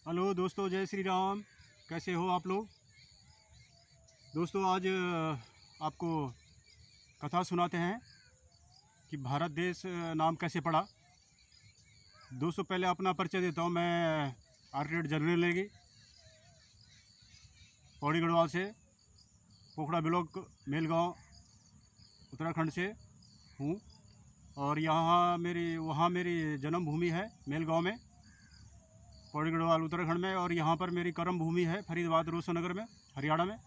Hello दोस्तों, जय श्री राम। कैसे हो आप लोग? दोस्तों, आज आपको कथा सुनाते हैं कि भारत देश नाम कैसे पड़ा। दोस्तों, पहले अपना परिचय देता हूँ। मैं आर्किटेक्ट जनरल नेगी, पौड़ी गढ़वाल से, पोखड़ा ब्लॉक, मेलगांव, उत्तराखंड से हूँ। और वहाँ मेरी जन्मभूमि है मेलगांव में, पौड़ी गढ़वाल उत्तराखंड में। और यहाँ पर मेरी कर्म भूमि है फरीदाबाद रोशनगर में, हरियाणा में।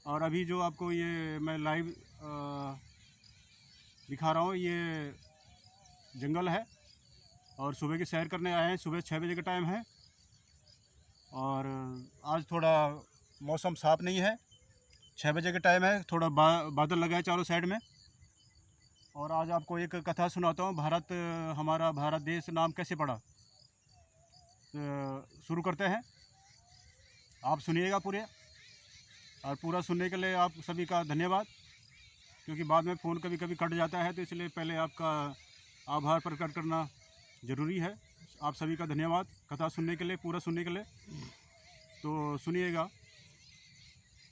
और अभी जो आपको ये मैं लाइव दिखा रहा हूँ, ये जंगल है और सुबह की सैर करने आए हैं। सुबह 6 बजे का टाइम है और आज थोड़ा मौसम साफ़ नहीं है। 6 बजे का टाइम है, थोड़ा बादल लगा है चारों साइड में। और आज आपको एक कथा सुनाता हूँ, हमारा भारत देश नाम कैसे पड़ा। शुरू करते हैं। आप सुनिएगा पूरे, और पूरा सुनने के लिए आप सभी का धन्यवाद, क्योंकि बाद में फ़ोन कभी कभी कट जाता है, तो इसलिए पहले आपका आभार प्रकट करना ज़रूरी है। आप सभी का धन्यवाद कथा सुनने के लिए, पूरा सुनने के लिए। तो सुनिएगा।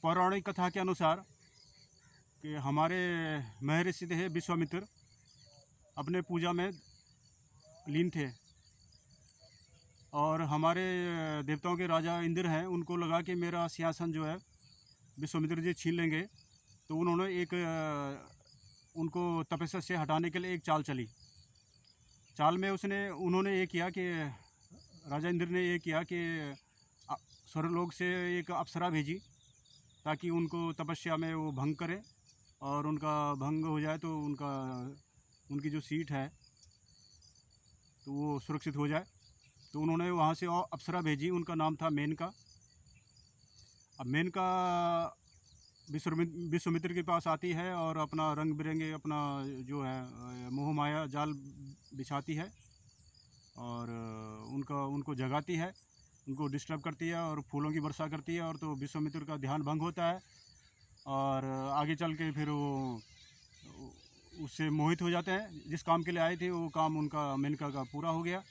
पौराणिक कथा के अनुसार कि हमारे महर्षि थे विश्वामित्र, अपने पूजा में लीन थे। और हमारे देवताओं के राजा इंद्र हैं, उनको लगा कि मेरा सिंहासन जो है विश्वामित्र जी छीन लेंगे। तो उन्होंने उनको तपस्या से हटाने के लिए एक चाल चली। चाल में उन्होंने ये किया कि राजा इंद्र ने ये किया कि स्वर्गलोक से एक अप्सरा भेजी, ताकि उनको तपस्या में वो भंग करे, और उनका भंग हो जाए तो उनकी जो सीट है तो वो सुरक्षित हो जाए। तो उन्होंने वहाँ से और अप्सरा भेजी, उनका नाम था मेनका। अब मेनका विश्वामित्र के पास आती है और अपना रंग बिरंगे अपना जो है मोह माया जाल बिछाती है, और उनको जगाती है, उनको डिस्टर्ब करती है और फूलों की वर्षा करती है। और तो विश्वामित्र का ध्यान भंग होता है, और आगे चल के फिर वो उससे मोहित हो जाते हैं। जिस काम के लिए आए थे वो काम उनका मेनका का पूरा हो गया,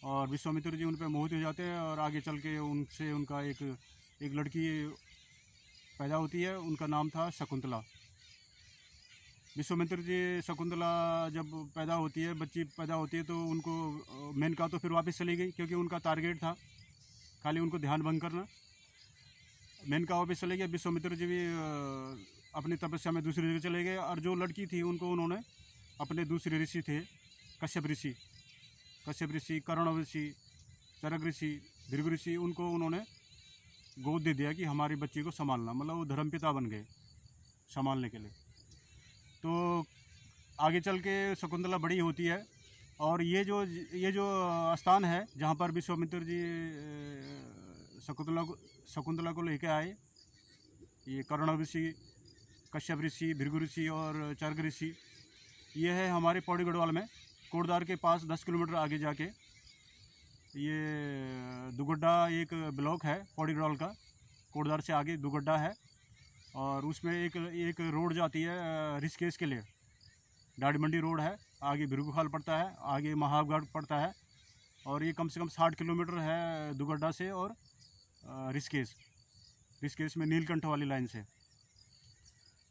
और विश्वामित्र जी उन पर मोहित हो जाते हैं। और आगे चल के उनका एक लड़की पैदा होती है, उनका नाम था शकुंतला। विश्वामित्र जी, शकुंतला जब पैदा होती है, बच्ची पैदा होती है, तो उनको मेनका तो फिर वापस चली गई, क्योंकि उनका टारगेट था खाली उनको ध्यान भंग करना। मेनका वापस चले गए, विश्वामित्र जी भी अपनी तपस्या में दूसरी जगह चले गए। और जो लड़की थी उनको उन्होंने अपने दूसरे ऋषि थे, कश्यप ऋषि, कर्ण ऋषि, चरक ऋषि, भृगु ऋषि, उनको उन्होंने गोद दे दिया कि हमारी बच्ची को संभालना। मतलब वो धर्मपिता बन गए संभालने के लिए। तो आगे चल के शकुंतला बड़ी होती है, और ये जो स्थान है जहाँ पर विश्वामित्र जी शकुंतला को लेकर आए, ये कर्ण ऋषि, कश्यप ऋषि, भृगु ऋषि और चरक ऋषि, ये है हमारे पौड़ी गढ़वाल में, कोटद्वार के पास 10 किलोमीटर आगे जाके। ये दुगड्डा एक ब्लॉक है पौड़ी गढ़वाल का, कोटद्वार से आगे दुगड्डा है, और उसमें एक रोड जाती है ऋषिकेश के लिए, डाडी मंडी रोड है। आगे भृगुखाल पड़ता है, आगे महावगढ़ पड़ता है, और ये कम से कम 60 किलोमीटर है दुगड्डा से और ऋषिकेश में नीलकंठ वाली लाइन से।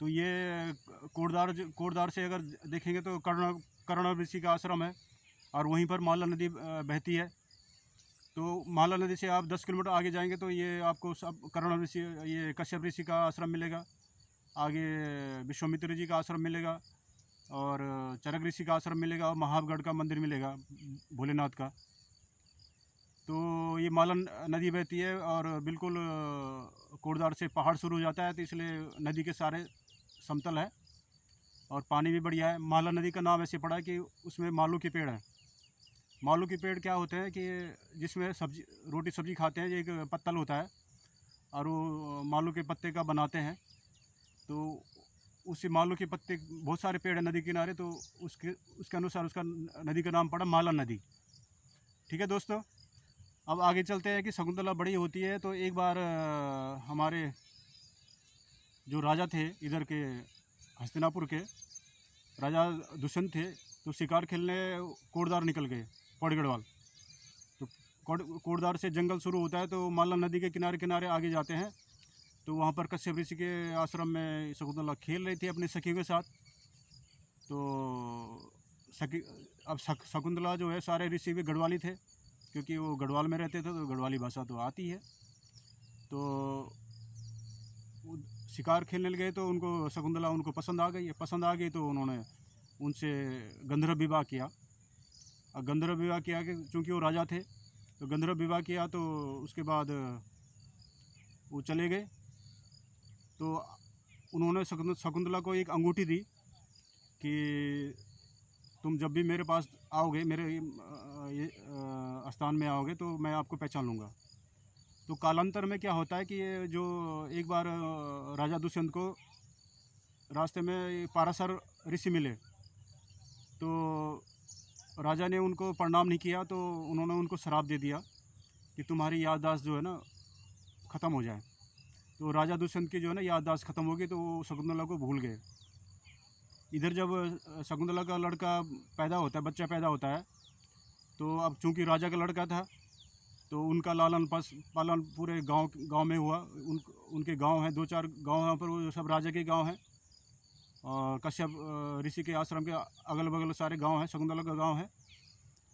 तो ये कोटद्वार से अगर देखेंगे तो कर्ण ऋषि का आश्रम है, और वहीं पर माला नदी बहती है। तो माला नदी से आप 10 किलोमीटर आगे जाएंगे तो ये आपको कर्ण ऋषि, ये कश्यप ऋषि का आश्रम मिलेगा, आगे विश्वामित्र जी का आश्रम मिलेगा, और चरक ऋषि का आश्रम मिलेगा, और महावगढ़ का मंदिर मिलेगा भोलेनाथ का। तो ये माला नदी बहती है, और बिल्कुल कोटद्वार से पहाड़ शुरू हो जाता है, तो इसलिए नदी के सारे समतल है और पानी भी बढ़िया है। माला नदी का नाम ऐसे पड़ा है कि उसमें मालू के पेड़ हैं। मालू के पेड़ क्या होते हैं कि जिसमें रोटी सब्जी खाते हैं, एक पत्तल होता है, और वो मालू के पत्ते का बनाते हैं। तो उसी मालू के पत्ते, बहुत सारे पेड़ हैं नदी किनारे, तो उसके अनुसार उसका नदी का नाम पड़ा माला नदी। ठीक है दोस्तों, अब आगे चलते हैं कि शकुंतला बड़ी होती है। तो एक बार हमारे जो राजा थे इधर के, हस्तिनापुर के राजा दुष्यंत थे, तो शिकार खेलने कोटद्वार निकल गए, पौड़ी गढ़वाल। तो कोटद्वार से जंगल शुरू होता है, तो माला नदी के किनारे किनारे आगे जाते हैं। तो वहाँ पर कश्यप ऋषि के आश्रम में शकुंतला खेल रही थी अपनी सखियों के साथ। तो सखी अब शकुंतला जो है, सारे ऋषि भी गढ़वाली थे, क्योंकि वो गढ़वाल में रहते थे, तो गढ़वाली भाषा तो आती है। तो वो शिकार खेलने गए, तो उनको शकुंतला उनको पसंद आ गई। पसंद आ गई तो उन्होंने उनसे गंधर्व विवाह किया। और गंधर्व विवाह किया कि चूँकि वो राजा थे, तो गंधर्व विवाह किया। तो उसके बाद वो चले गए। तो उन्होंने शकुंतला को एक अंगूठी दी कि तुम जब भी मेरे पास आओगे, मेरे स्थान में आओगे, तो मैं आपको पहचान लूँगा। तो कालांतर में क्या होता है कि ये जो एक बार राजा दुष्यंत को रास्ते में पाराशर ऋषि मिले, तो राजा ने उनको प्रणाम नहीं किया, तो उन्होंने उनको श्राप दे दिया कि तुम्हारी याददाश्त जो है ना ख़त्म हो जाए। तो राजा दुष्यंत की जो है ना याददाश्त ख़त्म हो गई, तो वो शकुंतला को भूल गए। इधर जब शकुंतला का लड़का पैदा होता है, बच्चा पैदा होता है, तो अब चूँकि राजा का लड़का था, तो उनका लालन पालन पूरे गांव में हुआ। उनके गांव हैं, 2-4 गांव हैं पर, वो सब राजा के गांव हैं। और कश्यप ऋषि के आश्रम के अगल बगल सारे गांव हैं, शकुंतला का गांव है।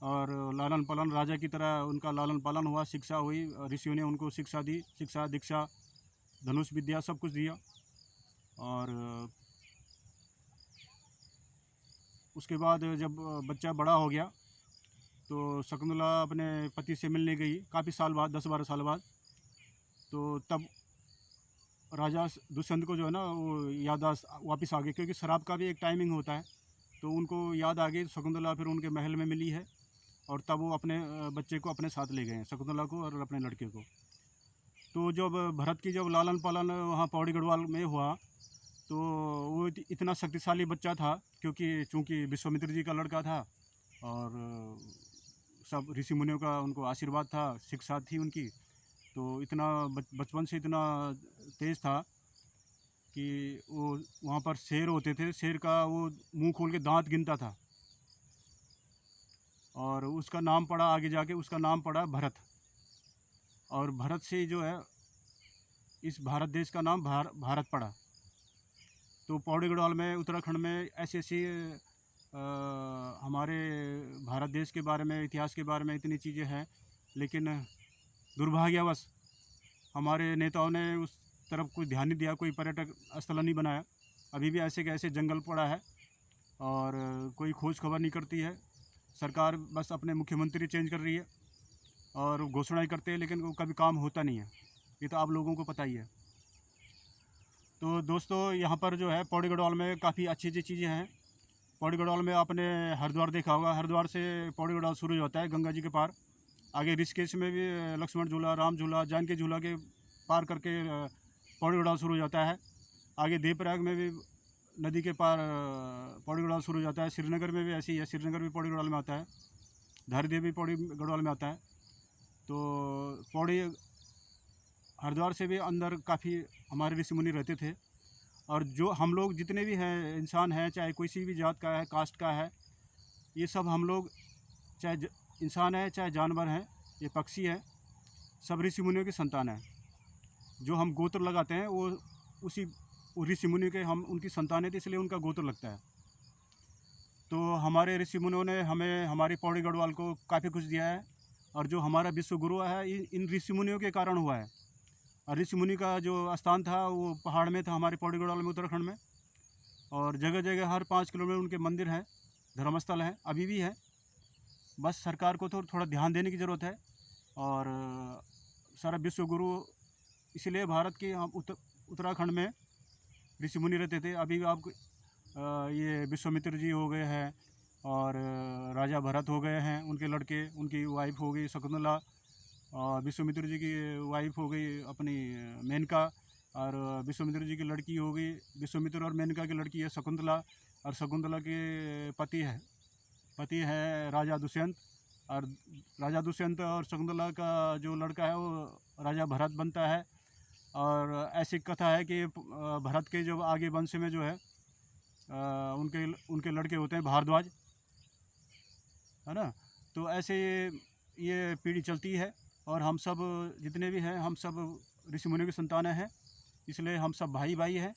और लालन पालन राजा की तरह उनका लालन पालन हुआ, शिक्षा हुई, ऋषियों ने उनको शिक्षा दी, शिक्षा दीक्षा धनुष विद्या सब कुछ दिया। और उसके बाद जब बच्चा बड़ा हो गया, तो शकुंतला अपने पति से मिलने गई काफ़ी साल बाद, 10-12 साल बाद। तो तब राजा दुष्यंत को जो है ना वो याददाश्त वापस आ गई, क्योंकि शराब का भी एक टाइमिंग होता है। तो उनको याद आ गई। शकुंतला फिर उनके महल में मिली है, और तब वो अपने बच्चे को अपने साथ ले गए हैं, शकुंतला को और अपने लड़के को। तो जब भरत की जब लालन पालन वहाँ पौड़ी गढ़वाल में हुआ, तो वो इतना शक्तिशाली बच्चा था, क्योंकि चूँकि विश्वामित्र जी का लड़का था, और सब ऋषि मुनियों का उनको आशीर्वाद था, शिक्षा थी उनकी। तो इतना बचपन से इतना तेज़ था कि वो वहाँ पर शेर होते थे, शेर का वो मुंह खोल के दांत गिनता था। और उसका नाम पड़ा आगे जाके, उसका नाम पड़ा भरत। और भरत से जो है इस भारत देश का नाम भारत पड़ा। तो पौड़ी गढ़वाल में, उत्तराखंड में ऐसी ऐसी हमारे भारत देश के बारे में, इतिहास के बारे में इतनी चीज़ें हैं, लेकिन दुर्भाग्यवश हमारे नेताओं ने उस तरफ कोई ध्यान नहीं दिया, कोई पर्यटक स्थल नहीं बनाया। अभी भी ऐसे के ऐसे जंगल पड़ा है, और कोई खोज खबर नहीं करती है। सरकार बस अपने मुख्यमंत्री चेंज कर रही है और घोषणाएं करते हैं, लेकिन वो कभी काम होता नहीं है। ये तो आप लोगों को पता ही है। तो दोस्तों, यहाँ पर जो है पौड़ी गढ़वाल में काफ़ी अच्छी अच्छी चीज़ें हैं। पौड़ी गढ़वाल में आपने हरिद्वार देखा होगा। हरिद्वार से पौड़ी गढ़वाल शुरू होता है गंगा जी के पार। आगे ऋषिकेश में भी लक्ष्मण झूला, राम झूला, जानकी झूला के पार करके पौड़ी गढ़वाल शुरू हो जाता है। आगे देवप्रयाग में भी नदी के पार पौड़ी गढ़वाल शुरू हो जाता है। श्रीनगर में भी ऐसी है, श्रीनगर भी पौड़ी गढ़वाल में आता है। धारीदेव भी पौड़ी गढ़वाल में आता है। तो पौड़ी हरिद्वार से भी अंदर काफ़ी हमारे ऋषि मुनि रहते थे। और जो हम लोग जितने भी हैं इंसान हैं, चाहे कोई सी भी जात का है, कास्ट का है, ये सब हम लोग, चाहे इंसान है चाहे जानवर हैं, ये पक्षी हैं, सब ऋषि मुनियों की संतान है। जो हम गोत्र लगाते हैं वो उसी ऋषि मुनि के, हम उनकी संतान है, तो इसलिए उनका गोत्र लगता है। तो हमारे ऋषि मुनियों ने हमें, हमारी पौड़ी गढ़वाल को काफ़ी कुछ दिया है। और जो हमारा विश्व गुरु है इन ऋषि मुनियों के कारण हुआ है। और ऋषि मुनि का जो स्थान था वो पहाड़ में था, हमारे पौड़ी गढ़वाल में, उत्तराखंड में। और जगह जगह हर 5 किलोमीटर उनके मंदिर हैं, धर्मस्थल हैं, अभी भी है। बस सरकार को तो थोड़ा ध्यान देने की ज़रूरत है। और सारा विश्व गुरु इसलिए भारत के, हम उत्तराखंड में ऋषि मुनि रहते थे। अभी आप ये विश्वामित्र जी हो गए हैं, और राजा भरत हो गए हैं, उनके लड़के, उनकी वाइफ हो गई शकुंतला, और विश्वामित्र जी की वाइफ हो गई अपनी मेनका, और विश्वामित्र जी की लड़की हो गई, विश्वामित्र और मेनका की लड़की है शकुंतला। और शकुंतला के पति है राजा दुष्यंत। और राजा दुष्यंत और शकुंतला का जो लड़का है वो राजा भरत बनता है। और ऐसी कथा है कि भरत के जो आगे वंश में जो है उनके लड़के होते हैं भारद्वाज, है ना। तो ऐसे ये पीढ़ी चलती है और हम सब जितने भी हैं हम सब ऋषि मुनियों की संतानें हैं, इसलिए हम सब भाई भाई हैं।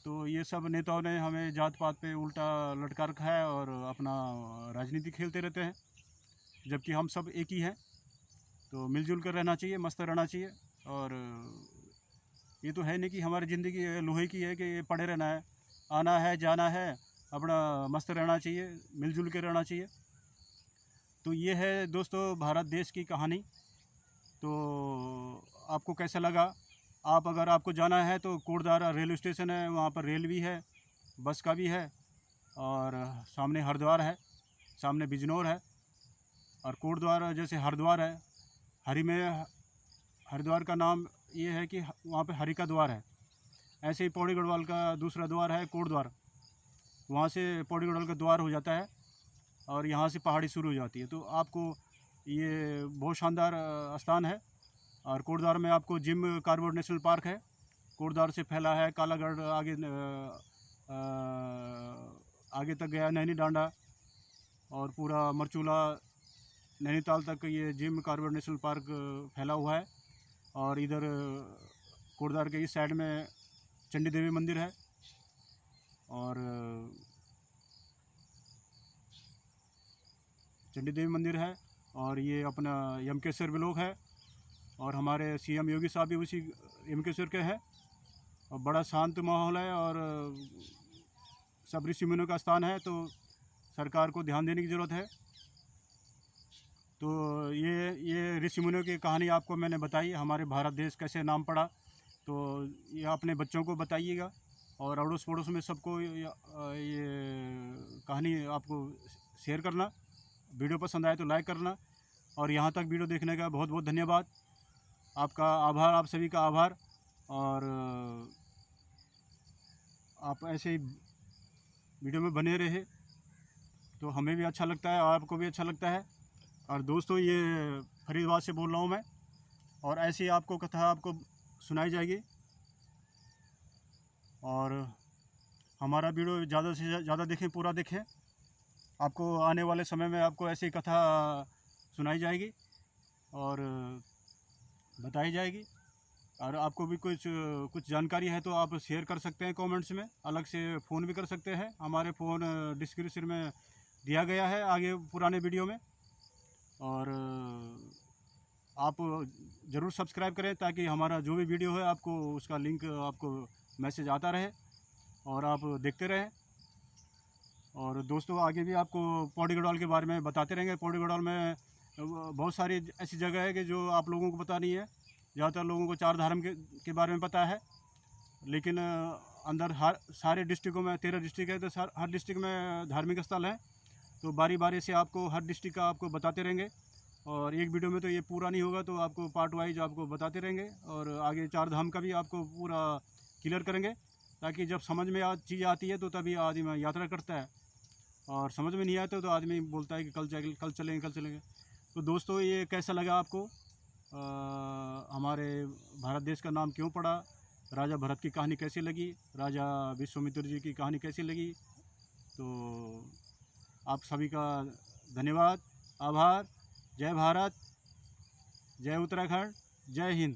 तो ये सब नेताओं ने हमें जात पात पे उल्टा लटका रखा है और अपना राजनीति खेलते रहते हैं, जबकि हम सब एक ही हैं। तो मिलजुल कर रहना चाहिए, मस्त रहना चाहिए। और ये तो है नहीं कि हमारी ज़िंदगी लोहे की है कि पड़े रहना है, आना है जाना है, अपना मस्त रहना चाहिए, मिलजुल के रहना चाहिए। तो ये है दोस्तों भारत देश की कहानी। तो आपको कैसा लगा? आप अगर आपको जाना है तो कोटद्वार रेलवे स्टेशन है, वहाँ पर रेल भी है, बस का भी है, और सामने हरिद्वार है, सामने बिजनौर है। और कोटद्वार जैसे हरिद्वार है, हरि में हरिद्वार का नाम ये है कि वहाँ पे हरि का द्वार है। ऐसे ही पौड़ी गढ़वाल का दूसरा द्वार है कोटद्वार, वहाँ से पौड़ी गढ़वाल का द्वार हो जाता है और यहाँ से पहाड़ी शुरू हो जाती है। तो आपको ये बहुत शानदार स्थान है। और कोटद्वार में आपको जिम कार्बेट नेशनल पार्क है, कोटद्वार से फैला है कालागढ़, आगे तक गया नैनी डांडा, और पूरा मरचूला नैनीताल तक ये जिम कार्बेट नेशनल पार्क फैला हुआ है। और इधर कोटद्वार के इस साइड में चंडी देवी मंदिर है, और चंडी देवी मंदिर है, और ये अपना यमकेश्वर ब्लॉक है, और हमारे सीएम योगी साहब भी उसी यमकेश्वर के हैं। और बड़ा शांत माहौल है और सब ऋषि मुनियों का स्थान है, तो सरकार को ध्यान देने की ज़रूरत है। तो ये ऋषि मुनियों की कहानी आपको मैंने बताई, हमारे भारत देश कैसे नाम पड़ा। तो ये अपने बच्चों को बताइएगा और अड़ोस पड़ोस में सबको ये कहानी आपको शेयर करना। वीडियो पसंद आए तो लाइक करना। और यहाँ तक वीडियो देखने का बहुत बहुत धन्यवाद। आपका आभार, आप सभी का आभार। और आप ऐसे ही वीडियो में बने रहे तो हमें भी अच्छा लगता है और आपको भी अच्छा लगता है। और दोस्तों, ये फरीदाबाद से बोल रहा हूँ मैं, और ऐसी आपको कथा आपको सुनाई जाएगी। और हमारा वीडियो ज़्यादा से ज़्यादा देखें, पूरा देखें। आपको आने वाले समय में आपको ऐसी कथा सुनाई जाएगी और बताई जाएगी। और आपको भी कुछ जानकारी है तो आप शेयर कर सकते हैं कमेंट्स में, अलग से फ़ोन भी कर सकते हैं। हमारे फ़ोन डिस्क्रिप्शन में दिया गया है आगे पुराने वीडियो में। और आप ज़रूर सब्सक्राइब करें ताकि हमारा जो भी वीडियो है आपको उसका लिंक आपको मैसेज आता रहे और आप देखते रहें। और दोस्तों, आगे भी आपको पौड़ी गढ़वाल के बारे में बताते रहेंगे। पौड़ी गढ़वाल में बहुत सारी ऐसी जगह है कि जो आप लोगों को पता नहीं है। ज़्यादातर लोगों को चार धाम के बारे में पता है, लेकिन अंदर हर सारे डिस्ट्रिक्टों में 13 डिस्ट्रिक्ट है, तो हर डिस्ट्रिक्ट में धार्मिक स्थल हैं। तो बारी बारी से आपको हर डिस्ट्रिक्ट का आपको बताते रहेंगे। और एक वीडियो में तो ये पूरा नहीं होगा, तो आपको पार्ट वाइज आपको बताते रहेंगे। और आगे चार धाम का भी आपको पूरा क्लियर करेंगे, ताकि जब समझ में चीज़ आती है तो तभी आदमी यात्रा करता है, और समझ में नहीं आता तो आदमी बोलता है कि कल चलेंगे। तो दोस्तों, ये कैसा लगा आपको? हमारे भारत देश का नाम क्यों पड़ा? राजा भरत की कहानी कैसी लगी? राजा विश्वामित्र जी की कहानी कैसी लगी? तो आप सभी का धन्यवाद, आभार। जय भारत, जय उत्तराखंड, जय हिंद।